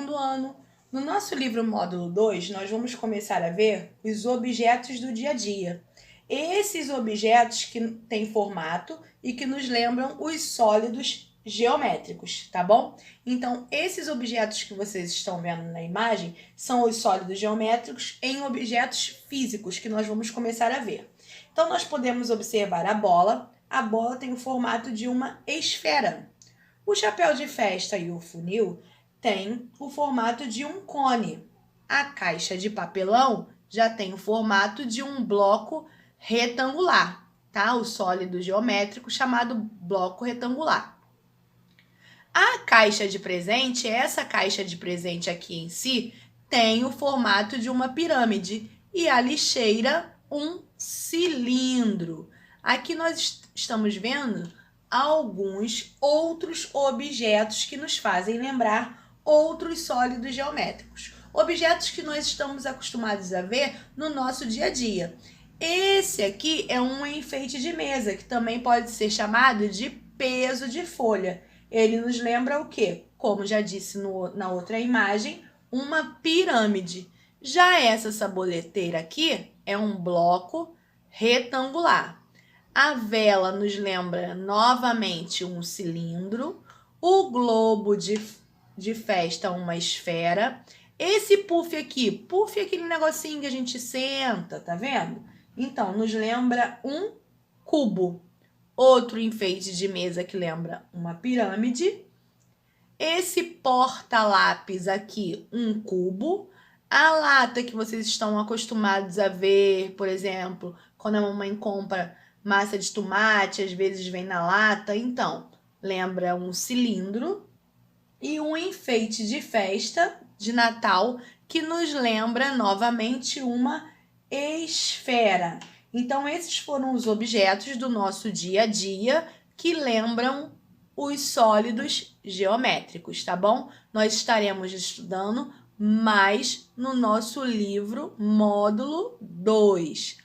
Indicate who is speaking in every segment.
Speaker 1: segundo ano. No nosso livro módulo 2, nós vamos começar a ver os objetos do dia a dia. Esses objetos que têm formato e que nos lembram os sólidos geométricos, tá bom? Então, esses objetos que vocês estão vendo na imagem são os sólidos geométricos em objetos físicos que nós vamos começar a ver. Então, nós podemos observar a bola. A bola tem o formato de uma esfera. O chapéu de festa e o funil têm o formato de um cone. A caixa de papelão já tem o formato de um bloco retangular, tá? O sólido geométrico chamado bloco retangular. A caixa de presente, essa caixa de presente aqui em si, tem o formato de uma pirâmide e a lixeira um cilindro. Aqui nós estamos vendo alguns outros objetos que nos fazem lembrar outros sólidos geométricos. Objetos que nós estamos acostumados a ver no nosso dia a dia. Esse aqui é um enfeite de mesa, que também pode ser chamado de peso de folha. Ele nos lembra o quê? Como já disse na outra imagem, uma pirâmide. Já essa saboleteira aqui é um bloco retangular. A vela nos lembra novamente um cilindro. O globo de festa, uma esfera. Esse puff aqui é aquele negocinho que a gente senta, tá vendo? Então, nos lembra um cubo. Outro enfeite de mesa que lembra uma pirâmide. Esse porta-lápis aqui, um cubo. A lata que vocês estão acostumados a ver, por exemplo, quando a mamãe compra massa de tomate, às vezes vem na lata. Então, lembra um cilindro. E um enfeite de festa de Natal que nos lembra novamente uma esfera. Então, esses foram os objetos do nosso dia a dia que lembram os sólidos geométricos, tá bom? Nós estaremos estudando mais no nosso livro módulo 2.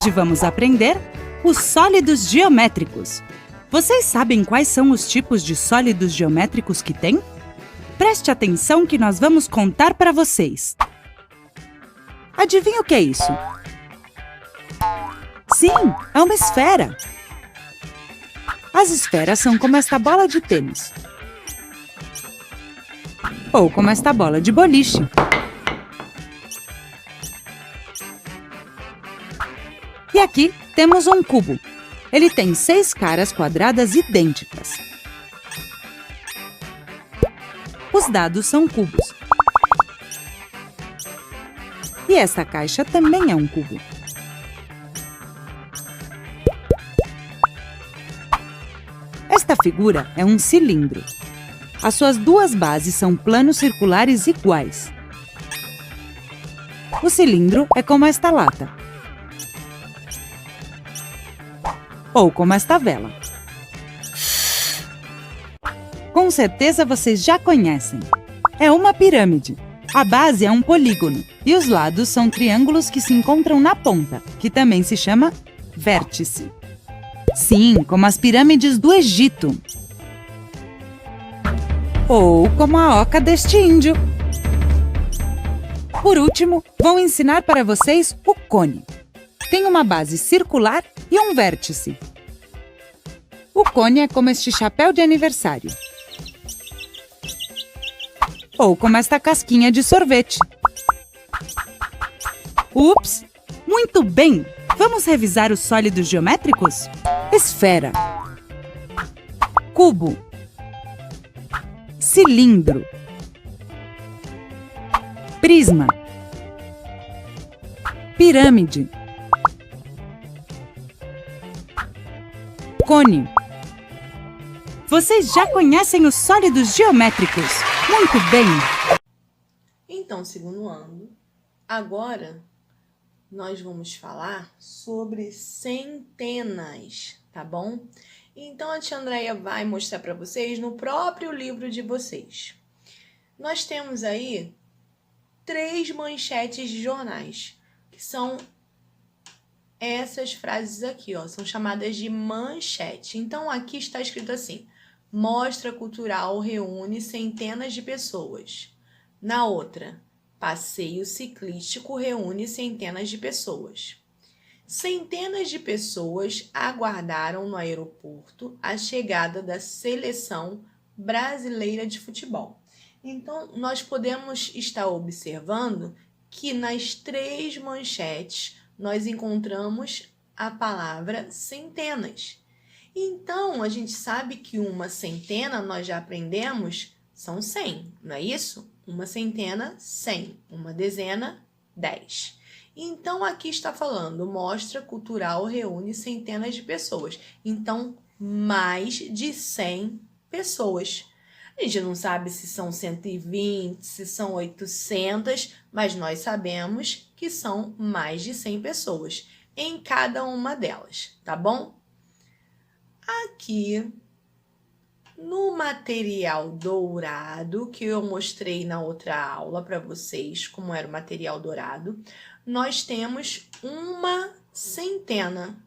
Speaker 2: Hoje vamos aprender os sólidos geométricos. Vocês sabem quais são os tipos de sólidos geométricos que tem? Preste atenção que nós vamos contar para vocês. Adivinha o que é isso? Sim, é uma esfera. As esferas são como esta bola de tênis. Ou como esta bola de boliche. E aqui temos um cubo. Ele tem 6 caras quadradas idênticas. Os dados são cubos. E esta caixa também é um cubo. Esta figura é um cilindro. As suas duas bases são planos circulares iguais. O cilindro é como esta lata. Ou como esta vela. Com certeza vocês já conhecem. É uma pirâmide. A base é um polígono e os lados são triângulos que se encontram na ponta, que também se chama vértice. Sim, como as pirâmides do Egito. Ou como a oca deste índio. Por último, vou ensinar para vocês o cone. Tem uma base circular e um vértice. O cone é como este chapéu de aniversário. Ou como esta casquinha de sorvete. Ups! Muito bem! Vamos revisar os sólidos geométricos? Esfera. Cubo. Cilindro. Prisma. Pirâmide. Cone. Vocês já conhecem os sólidos geométricos? Muito bem!
Speaker 1: Então, segundo ano, agora nós vamos falar sobre centenas, tá bom? Então, a tia Andréia vai mostrar para vocês no próprio livro de vocês. Nós temos aí 3 manchetes de jornais, que são essas frases aqui, ó, são chamadas de manchete. Então, aqui está escrito assim: mostra cultural reúne centenas de pessoas. Na outra, passeio ciclístico reúne centenas de pessoas. Centenas de pessoas aguardaram no aeroporto a chegada da seleção brasileira de futebol. Então, nós podemos estar observando que nas 3 manchetes nós encontramos a palavra centenas. Então, a gente sabe que uma centena, nós já aprendemos, são 100, não é isso? Uma centena, 100. Uma dezena, 10. Então, aqui está falando, mostra cultural reúne centenas de pessoas. Então, mais de 100 pessoas. A gente não sabe se são 120, se são 800, mas nós sabemos que são mais de 100 pessoas em cada uma delas, tá bom? Aqui, no material dourado, que eu mostrei na outra aula para vocês, como era o material dourado, nós temos uma centena.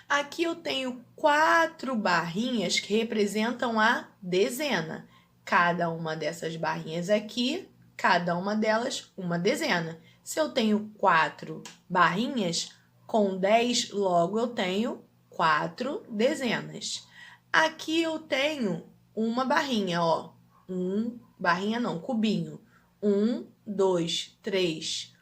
Speaker 1: Aqui eu tenho 4 barrinhas que representam a dezena. Cada uma dessas barrinhas aqui, cada uma delas, uma dezena. Se eu tenho 4 barrinhas, com 10, logo eu tenho 4 dezenas. Aqui eu tenho uma barrinha, ó. Barrinha não, cubinho. 1, 2, 3,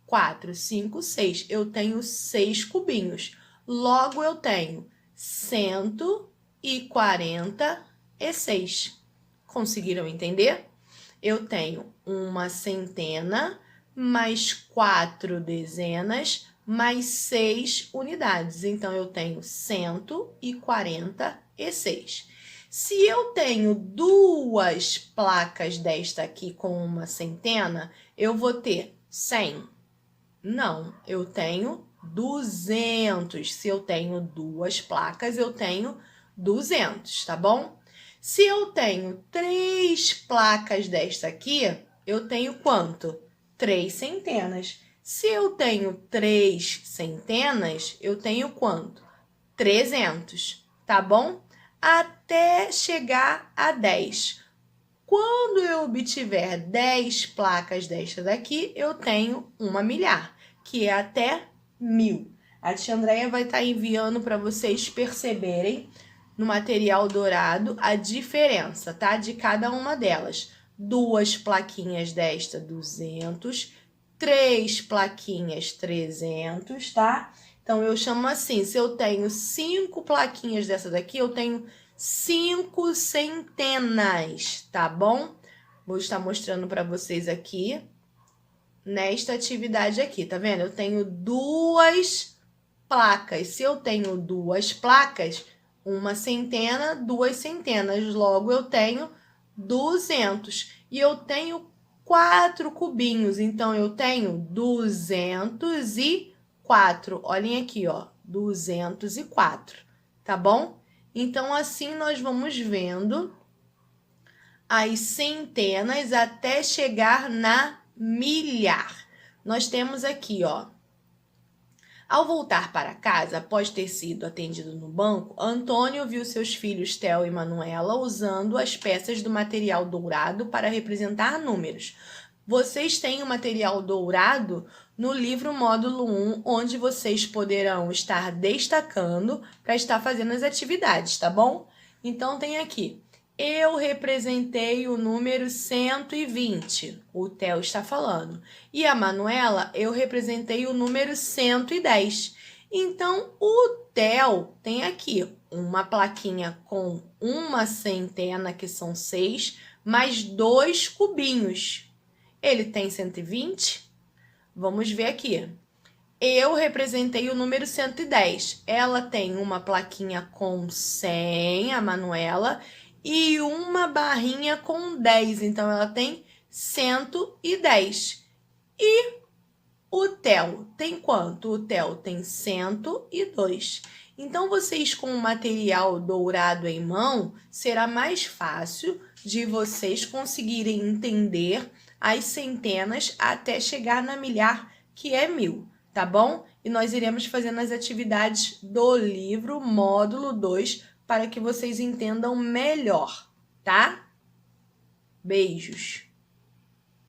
Speaker 1: 4, 5, 6. Eu tenho 6 cubinhos. Logo, eu tenho 146. Conseguiram entender? Eu tenho uma centena, mais 4 dezenas, mais 6 unidades. Então, eu tenho 146. Se eu tenho 2 placas desta aqui com uma centena, eu vou ter 100. Não, eu tenho 200. Se eu tenho 2 placas, eu tenho 200, tá bom? Se eu tenho 3 placas desta aqui, eu tenho quanto? 3 centenas. Se eu tenho 3 centenas, eu tenho quanto? 300, tá bom? Até chegar a 10. Quando eu obtiver 10 placas desta daqui, eu tenho uma milhar, que é até 1000. A tia Andréia vai estar enviando para vocês perceberem no material dourado a diferença, tá? De cada uma delas. 2 plaquinhas desta, 200. 3 plaquinhas, 300, tá? Então, eu chamo assim, se eu tenho 5 plaquinhas dessa daqui, eu tenho 5 centenas, tá bom? Vou estar mostrando para vocês aqui, nesta atividade aqui, tá vendo? Eu tenho 2 placas. Se eu tenho 2 placas, uma centena, 2 centenas. Logo, eu tenho 200. E eu tenho 4 cubinhos, então eu tenho 204. Olhem aqui, ó, 204, tá bom? Então, assim nós vamos vendo as centenas até chegar na milhar. Nós temos aqui, ó. Ao voltar para casa, após ter sido atendido no banco, Antônio viu seus filhos Theo e Manuela usando as peças do material dourado para representar números. Vocês têm o material dourado no livro módulo 1, onde vocês poderão estar destacando para estar fazendo as atividades, tá bom? Então, tem aqui. Eu representei o número 120, o Theo está falando. E a Manuela, eu representei o número 110. Então, o Theo tem aqui uma plaquinha com uma centena, que são 6, mais 2 cubinhos. Ele tem 120? Vamos ver aqui. Eu representei o número 110. Ela tem uma plaquinha com 100, a Manuela, e uma barrinha com 10. Então, ela tem 110. E o Theo tem quanto? O Theo tem 102. Então, vocês com o material dourado em mão, será mais fácil de vocês conseguirem entender as centenas até chegar na milhar, que é 1000, tá bom? E nós iremos fazendo as atividades do livro módulo 2 para que vocês entendam melhor, tá? Beijos!